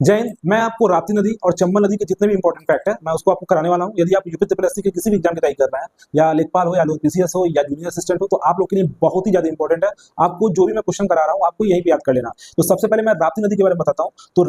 जय हिंद। मैं आपको राप्ती नदी और चंबल नदी के जितने भी इंपॉर्टेंट फैक्ट है मैं उसको आपको कराने वाला हूं। यदि आप यूपी ट्रिपल के किसी भी एग्जाम की तैयारी कर रहे हैं, या लेखपाल हो, या पीसीएस हो, या जूनियर असिस्टेंट हो, तो आप लोग के लिए बहुत ही ज्यादा इंपॉर्टेंट है। आपको जो भी मैं क्वेश्चन करा रहा हूँ आपको यही पे याद कर लेना। तो सबसे पहले मैं राप्ती नदी के बारे में बताता हूँ। तो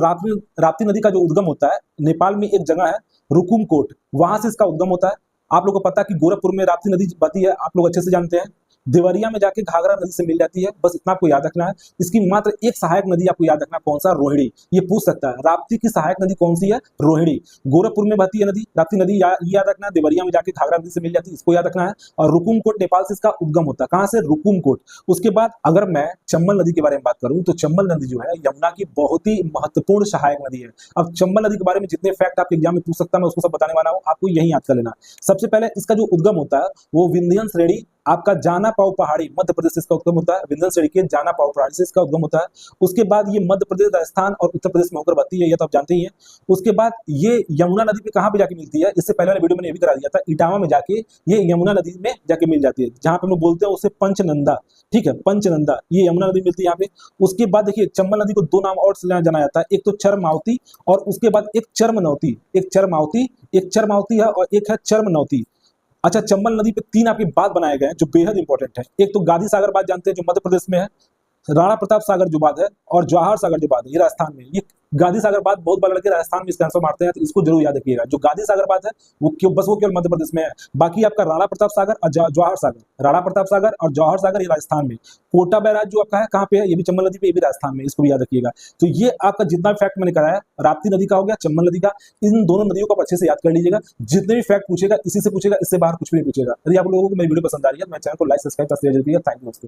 राप्ती नदी का जो उद्गम होता है, नेपाल में एक जगह है रुकुमकोट, वहां से इसका उद्गम होता है। आप लोग को पता है कि गोरखपुर में राप्ती नदी बहती है, आप लोग अच्छे से जानते हैं। देवरिया में जाके घाघरा नदी से मिल जाती है, बस इतना आपको याद रखना है। इसकी मात्र एक सहायक नदी आपको याद रखना, कौन सा? रोहिणी। ये पूछ सकता है राप्ती की सहायक नदी कौन सी है? रोहिणी। गोरखपुर में बहती है नदी राप्ती नदी, ये याद रखना है। देवरिया में जाके घाघरा नदी से मिल जाती है, इसको याद रखना है। और रुकुमकोट नेपाल से इसका उद्गम होता है। कहां से? रुकुमकोट। उसके बाद अगर मैं चंबल नदी के बारे में बात करूं तो चंबल नदी जो है यमुना की बहुत ही महत्वपूर्ण सहायक नदी है। अब चंबल नदी के बारे में जितने फैक्ट आपके एग्जाम में पूछ सकता है मैं उसको सब बताने वाला हूं, आपको यही याद कर लेना। सबसे पहले इसका जो उद्गम होता है वो विंध्यन श्रेणी, आपका जाना पाव पहाड़ी, मध्य प्रदेश से इसका उद्गम होता है। विंध्यन श्रेणी के जाना पाव पहाड़ी से इसका उद्गम होता है। उसके बाद ये मध्य प्रदेश, राजस्थान और उत्तर प्रदेश में होकर बहती है, ये तो आप जानते ही हैं। उसके बाद ये यमुना नदी पे कहां पे जाके मिलती है? इससे पहले वाले वीडियो में ये भी करा दिया था, इटावा में जाके ये यमुना नदी में जाके मिल जाती है, जहां पे हम लोग बोलते हैं उसे पंचनंदा। ठीक है, पंचनंदा, ये यमुना नदी मिलती है यहाँ पे। उसके बाद देखिए चंबल नदी को दो नाम और से जाना जाता है, एक तो चरमावती और उसके बाद एक चरमनौती। एक चरमावती है और एक है चरमनौती। अच्छा, चंबल नदी पे तीन आपके बांध बनाए गए हैं जो बेहद इंपॉर्टेंट है। एक तो गादी सागर बांध जानते हैं जो मध्य प्रदेश में है, राणा प्रताप सागर जो बांध है, और जवाहर सागर जो बांध है ये राजस्थान में। ये गादी सागर बांध बहुत बार लड़के राजस्थान में इसका आंसर मारते हैं, तो इसको जरूर याद रखिएगा। जो गादी सागर बांध है वो केवल मध्य प्रदेश में है। बाकी आपका राणा प्रताप सागर और जवाहर सागर, राणा प्रताप सागर और जवाहर सागर ये राजस्थान में। कोटा बैराज जो आपका है कहाँ पे है? ये भी चंबल नदी पे, ये भी राजस्थान में, इसको भी याद रखिएगा। तो ये आपका जितना फैक्ट मैंने कराया, राप्ती नदी का हो गया, चंबल नदी का, इन दोनों नदियों को आप अच्छे से याद कर लीजिएगा। जितने भी फैक्ट पूछेगा इसी से पूछेगा, इससे बाहर कुछ भी नहीं पूछेगा। यदि आप लोगों को मेरी वीडियो पसंद आ रही है तो मेरे चैनल को लाइक, सब्सक्राइब, थैंक यू।